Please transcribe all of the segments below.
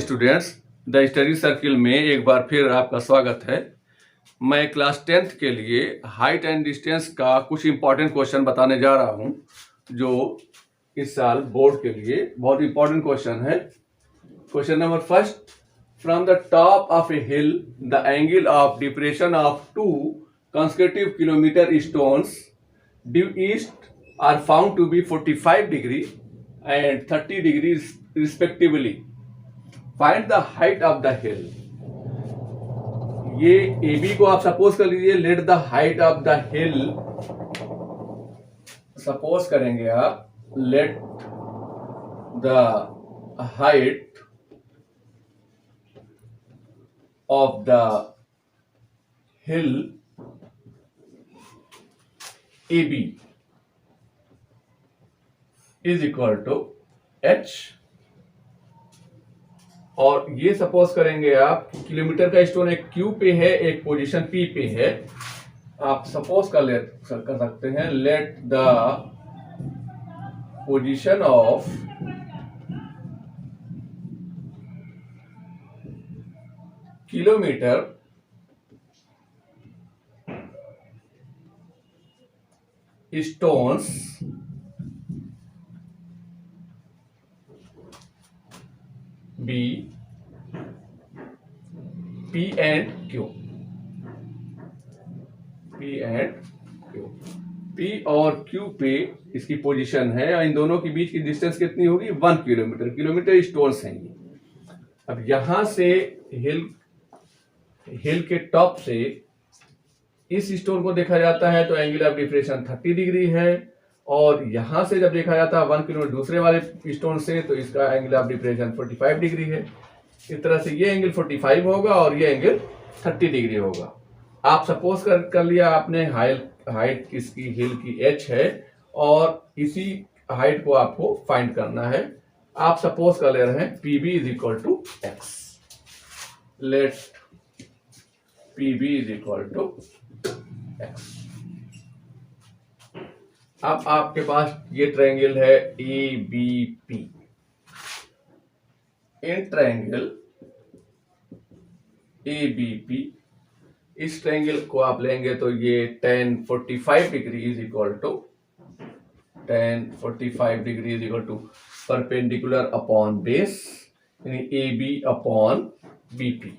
Students, the study circle में एक बार फिर आपका स्वागत है। मैं क्लास 10th के लिए हाइट एंड डिस्टेंस का कुछ इंपॉर्टेंट क्वेश्चन बताने जा रहा हूं, जो इस साल बोर्ड के लिए बहुत इंपॉर्टेंट क्वेश्चन है। Question number first, from the top of A hill the angle of depression of 2 consecutive kilometer stones due east are found to be 45 degree and 30 degrees respectively. Find the height of the hill. ये AB को आप suppose कर लीजिए, let the height of the hill, suppose करेंगे आप, let the height of the hill AB is equal to H, और ये suppose करेंगे आप किलोमीटर का स्टोन एक Q पे है, एक पोजीशन P पे है। आप सपोज कर सकते हैं, let the position of kilometre stones be P and Q। P और Q पे इसकी पोजीशन है, इन दोनों के बीच की डिस्टेंस कितनी होगी? 1 किलोमीटर। किलोमीटर स्टोन्स हैं ये। अब यहां से हिल के टॉप से इस स्टोन को देखा जाता है तो एंगल ऑफ डिप्रेशन 30 डिग्री है, और यहां से जब देखा जाता है 1 किलोमीटर दूसरे वाले स्टोन से तो इसका एंगल ऑफ डिप्रेशन 45 डिग्री है। इस तरह से ये एंगल 45 होगा और ये एंगल 30 डिग्री होगा। आप सपोज कर लिया आपने हाइट किसकी, हिल की H है, और इसी हाइट को आपको फाइंड करना है। आप सपोज कर ले रहे हैं PB is equal to X। Let PB is equal to X। अब आपके पास ये ट्रायंगल है ABP। इन ट्रायंगल ABP, इस ट्रायंगल को आप लेंगे तो ये tan 45 degree is equal to perpendicular upon base, यानी AB upon BP।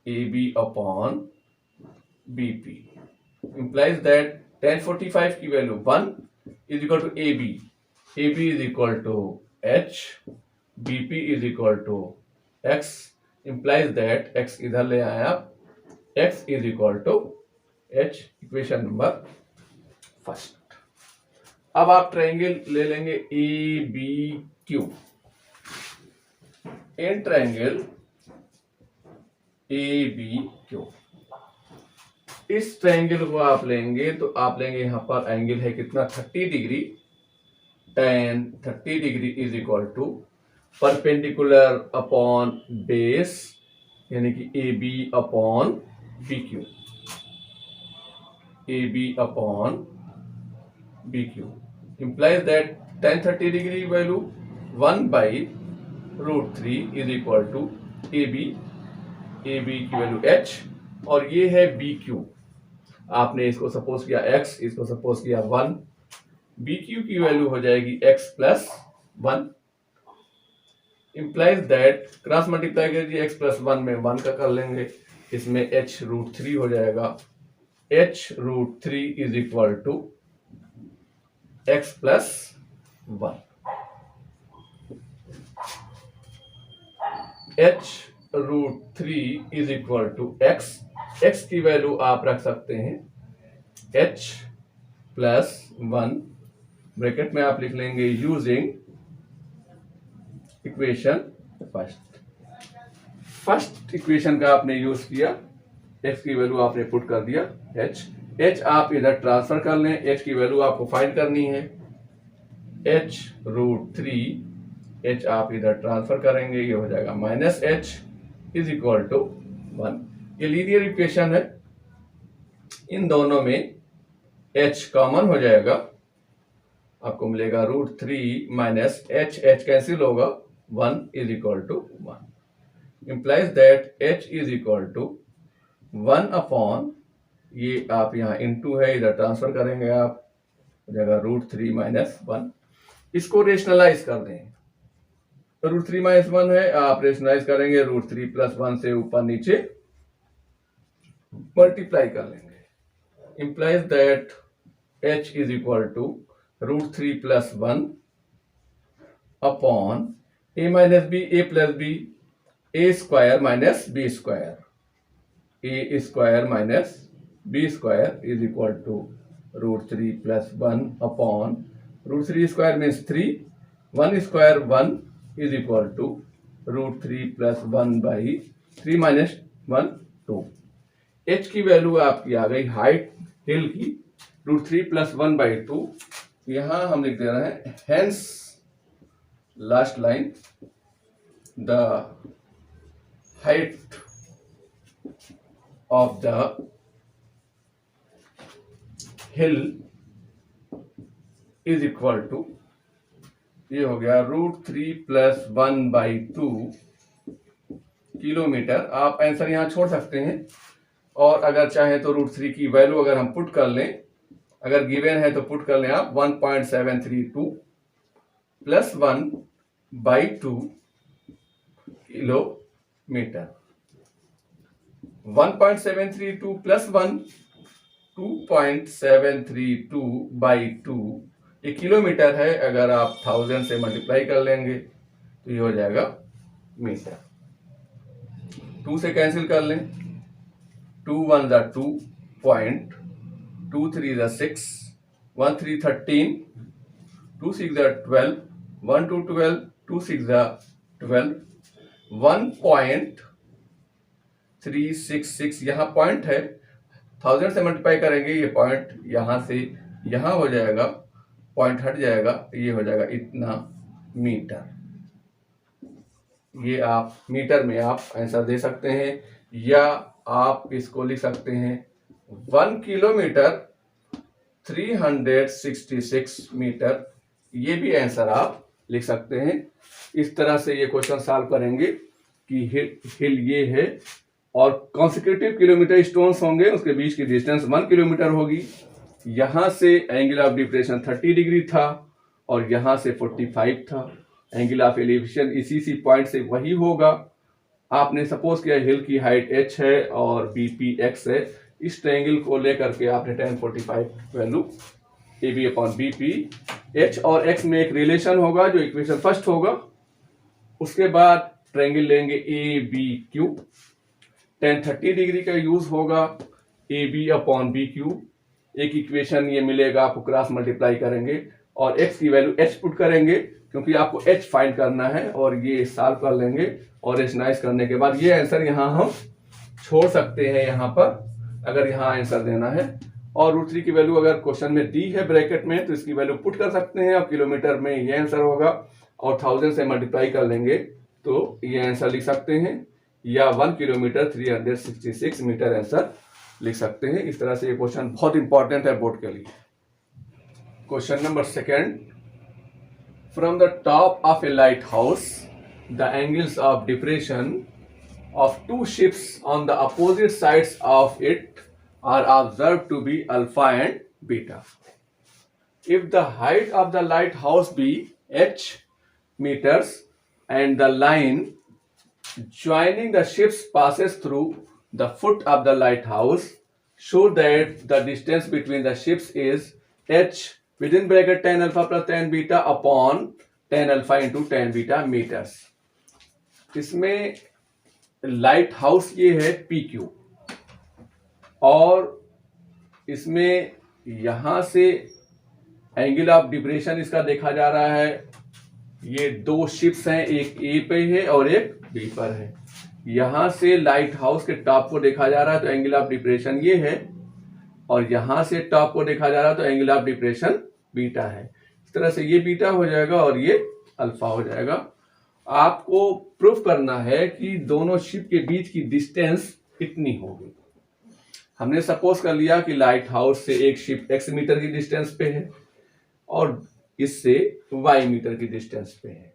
AB upon BP implies that tan 45 की value 1 is equal to AB, AB is equal to H, BP is equal to X, implies that X इधर ले आए आप, X is equal to H। Equation number first. अब आप triangle ले लेंगे ABQ। In triangle ABQ, इस triangle को आप लेंगे तो आप लेंगे यहां पर एंगल है कितना, 30 degree. tan 30 degree is equal to perpendicular upon base, यानी कि AB upon BQ। AB upon BQ implies that tan 30 degree value 1/√3 is equal to AB की वैल्यू H, और ये है BQ। आपने इसको सपोज किया X, इसको सपोज किया 1। BQ की वैल्यू हो जाएगी X plus 1। Implies that, cross multiply कीजिए, X प्लस 1 में 1 का कर लेंगे, इसमें H√3 हो जाएगा। H√3 is equal to X plus 1। H√3 is equal to X। X की वैल्यू आप रख सकते हैं H प्लस 1, ब्रैकेट में आप लिख लेंगे यूजिंग इक्वेशन फर्स्ट इक्वेशन का आपने यूज किया, X की वैल्यू आपने पुट कर दिया H आप इधर ट्रांसफर कर लें, H की वैल्यू आपको फाइंड करनी है। H√3 H आप इधर ट्रांसफर करेंगे, ये हो जाएगा minus H is equal to 1। ये लीनियर इक्वेशन है, इन दोनों में H कॉमन हो जाएगा, आपको मिलेगा √3 माइनस H कैंसिल होगा, 1 is equal to 1. Implies that h is equal to 1 upon, ये आप यहाँ इंटू है, इधर ट्रांसफर करेंगे आप, हो जाएगा √3 माइनस 1. इसको रेशनलाइज कर दें, √3 माइनस 1 है, आप रेशनलाइज करेंगे √3 प्लस 1 से ऊपर नीचे मल्टीप्लाई कर लेंगे. Implies that h is equal to √3 plus 1 upon a minus B, a plus B, a square minus b square, a square minus b square is equal to √3 plus 1 upon √3 square means 3, 1 square 1 is equal to √3 plus 1 by 3 minus 1 2. h की value आपकी आ गई height हिल की √3 plus 1 by 2. यहां हम लिख दे रहे हैं hence last line the height of the hill is equal to, ये हो गया √3 प्लस 1 बाई 2 किलोमीटर. आप आंसर यहां छोड़ सकते हैं, और अगर चाहें तो √3 की वैल्यू अगर हम पुट कर लें, अगर गिवन है तो पुट कर लें आप 1.732 plus 1 by 2 kilometre. 1.732 plus 1 2.732 by 2, ये किलोमीटर है. अगर आप 1000 से मल्टीप्लाई कर लेंगे तो ये हो जाएगा मीटर. 2 से कैंसिल कर लें, 2 1 ज़ा 2 पॉइंट, 2 3 ज़ा 6, 1 3 13, 2 6 ज़ा 12, 1 2 12, 2 6 ज़ा 12, 1.366. यहाँ पॉइंट है, 1000 से मल्टीप्लाई करेंगे, ये पॉइंट यहाँ से यहाँ हो जाएगा, पॉइंट हट जाएगा, ये हो जाएगा इतना मीटर. ये आप मीटर में आप आंसर दे सकते हैं, या आप इसको लिख सकते हैं 1 किलोमीटर 366 मीटर. ये भी आंसर आप लिख सकते हैं. इस तरह से ये क्वेश्चन सॉल्व करेंगे कि हिल ये है और कॉन्सिक्यूटिव किलोमीटर स्टोन्स होंगे, उसके बीच की डिस्टेंस 1 किलोमीटर होगी. यहां से एंगल ऑफ डिप्रेशन 30 डिग्री था और यहां से 45 था. एंगल ऑफ एलिवेशन इसी पॉइंट से वही होगा. आपने सपोज किया हिल की हाइट h है और bp x है. इस ट्रायंगल को लेकर के आपने tan 45 value ab upon bp, h और x में एक रिलेशन होगा जो इक्वेशन फर्स्ट होगा. उसके बाद ट्रायंगल लेंगे abq, tan 30 डिग्री का यूज होगा, ab अपॉन bq. एक इक्वेशन ये मिलेगा, आपको क्रॉस मल्टीप्लाई करेंगे और x की वैल्यू h पुट करेंगे क्योंकि आपको h फाइंड करना है, और ये सॉल्व कर लेंगे. और रेशनलाइज करने के बाद ये आंसर यहाँ हम छोड़ सकते हैं यहाँ पर, अगर यहाँ आंसर देना है. और √3 की वैल्यू अगर क्वेश्चन में दी है ब्रैकेट में तो इसकी वैल्यू पुट कर सकते हैं, और किलोमीटर में ये आंसर होगा, और 1000 से मल्टीप्लाई कर लेंगे तो ये आंसर लिख सकते हैं, या 1 किलोमीटर 366 मीटर आंसर लिख सकते हैं. इस तरह से ये क्वेश्चन बहुत इंपॉर्टेंट है बोर्ड के लिए. Question number 2. From the top of A light house the angles of depression of two ships on the opposite sides of it are observed to be alpha and beta. If the height of the lighthouse be h meters and the line joining the ships passes through the foot of the lighthouse, show that the distance between the ships is h within bracket tan alpha plus tan beta upon tan alpha into tan beta meters. इसमें light house ये है PQ, और इसमें यहां से angle of depression इसका देखा जा रहा है. ये 2 शिप्स हैं, एक A पे है और एक B पर है. यहां से लाइट हाउस के टॉप को देखा जा रहा है तो एंगल ऑफ डिप्रेशन ये है, और यहां से टॉप को देखा जा रहा है तो एंगल ऑफ डिप्रेशन बीटा है. इस तरह से ये बीटा हो जाएगा और ये अल्फा हो जाएगा. आपको प्रूफ करना है कि दोनों शिप के बीच की डिस्टेंस कितनी होगी. हमने सपोज कर लिया कि लाइट हाउस से एक शिप x मीटर की डिस्टेंस पे है और इससे y मीटर की डिस्टेंस पे है.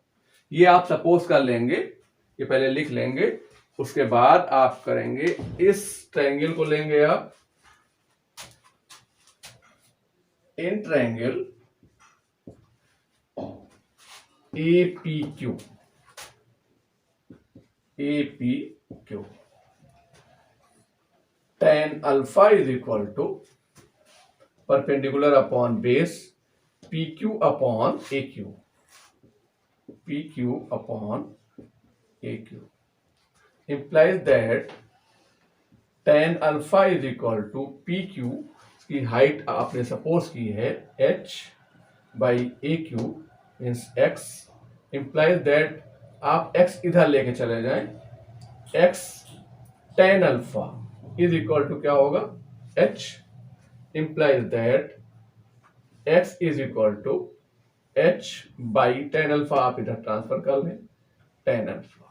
ये आप सपोज कर लेंगे, ये पहले लिख लेंगे, उसके बाद आप करेंगे इस ट्रायंगल को लेंगे आप, in triangle APQ, tan alpha is equal to perpendicular upon base PQ upon AQ, PQ upon AQ implies that tan alpha is equal to PQ की हाइट आपने सपोज की है h by AQ means x implies that आप x इधर लेके चले जाएं, x tan alpha is equal to क्या होगा, h implies that x is equal to h by tan alpha, आप इधर ट्रांसफर कर लें tan alpha।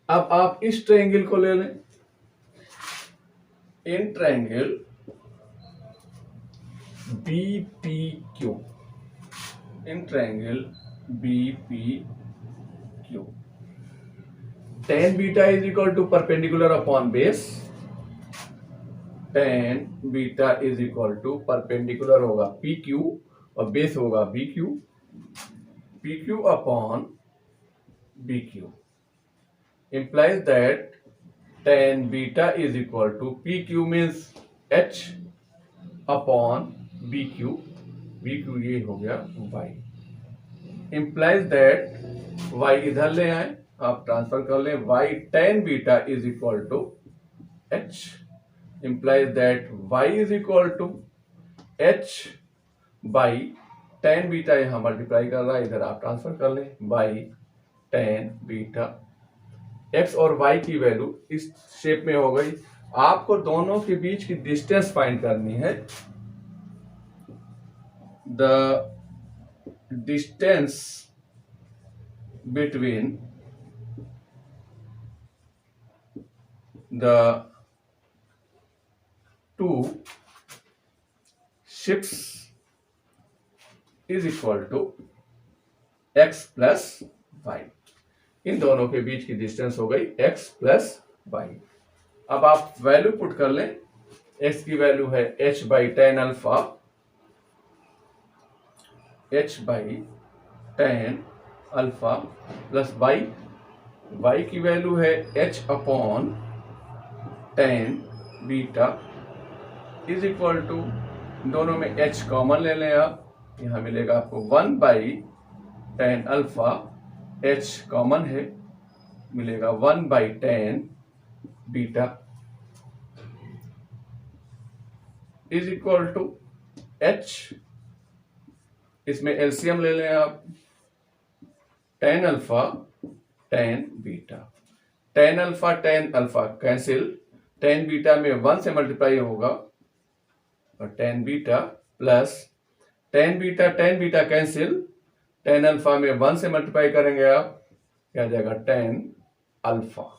अब आप इस ट्रायंगल को ले लें, in triangle BPQ, in triangle BPQ tan beta is equal to perpendicular upon base, tan beta is equal to perpendicular होगा PQ और बेस होगा BQ, PQ upon BQ implies that tan beta is equal to PQ means H upon BQ, BQ ये हो गया Y, implies that Y इधर ले आए, आप ट्रांसफर कर लें, Y tan beta is equal to H implies that Y is equal to H by tan beta, यहाँ मल्टीप्लाई कर रहा है, इधर आप ट्रांसफर कर लें by tan beta। x और y की वैल्यू इस शेप में हो गई। आपको दोनों के बीच की डिस्टेंस फाइंड करनी है। The distance between the two ships is equal to x plus y. इन दोनों के बीच की डिस्टेंस हो गई x प्लस वाई। अब आप वैल्यू पुट कर लें, x की वैल्यू है h by tan alpha, h by tan alpha plus y की वैल्यू है h upon tan beta is equal to, दोनों में h कॉमन ले लें आप, यहां मिलेगा आपको 1 by tan alpha, h common है, मिलेगा 1 by tan beta is equal to h, इसमें एलसीएम ले लें आप, tan alpha tan beta, tan alpha cancel, tan beta में 1 से मल्टीप्लाई होगा और tan beta plus tan beta cancel, tan alpha में 1 से मल्टीप्लाई करेंगे आप, क्या आ जाएगा tan alpha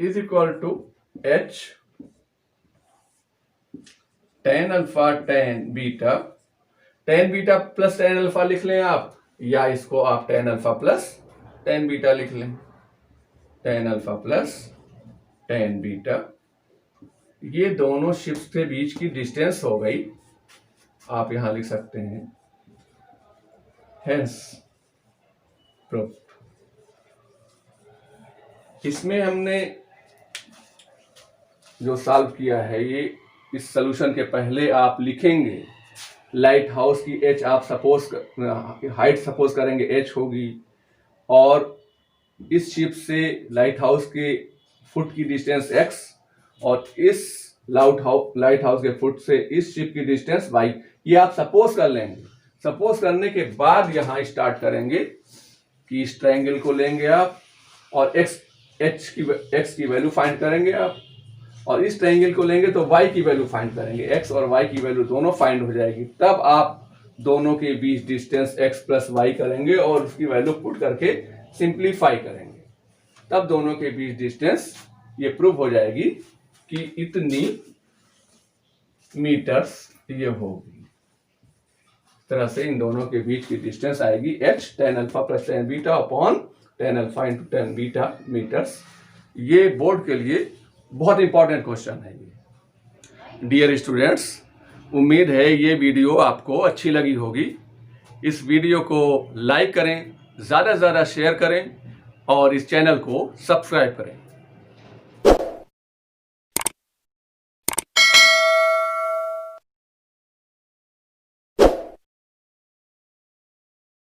is equal to h tan alpha tan beta plus tan alpha लिख लें आप, या इसको आप tan alpha plus tan beta लिख लें, ten alpha plus tan beta. ये दोनों शिप्स के बीच की डिस्टेंस हो गई, आप यहां लिख सकते हैं हेंस प्रूफ्ड। इसमें हमने जो सॉल्व किया है, ये इस सॉल्यूशन के पहले आप लिखेंगे लाइट हाउस की एच, आप सपोज हाइट सपोज करेंगे एच होगी, और इस शिप से लाइट हाउस के फुट की डिस्टेंस एक्स, और इस लाइट हाउस के फुट से इस शिप की डिस्टेंस वाई, ये आप सपोज कर लेंगे। सपोज करने के बाद यहां स्टार्ट करेंगे कि इस ट्रायंगल को लेंगे आप और एक्स की वैल्यू फाइंड करेंगे आप, और इस ट्रायंगल को लेंगे तो y की वैल्यू फाइंड करेंगे, x और y की वैल्यू दोनों फाइंड हो जाएगी। तब आप दोनों के बीच डिस्टेंस x प्लस वाई करेंगे और उसकी वैल्यू पुट करके सिंप्लीफाई करेंगे, तब दोनों के बीच डिस्टेंस ये प्रूव हो जाएगी कि इतनी मीटर्स ये होगी। तरह से इन दोनों के बीच की डिस्टेंस आएगी h tan alpha plus tan beta upon tan alpha into tan beta metres. ये बोर्ड के लिए बहुत इंपॉर्टेंट क्वेश्चन है ये। डियर स्टूडेंट्स, उम्मीद है ये वीडियो आपको अच्छी लगी होगी। इस वीडियो को लाइक करें, ज़्यादा से ज़्यादा शेयर करें और इस चैनल को सब्सक्राइब करें।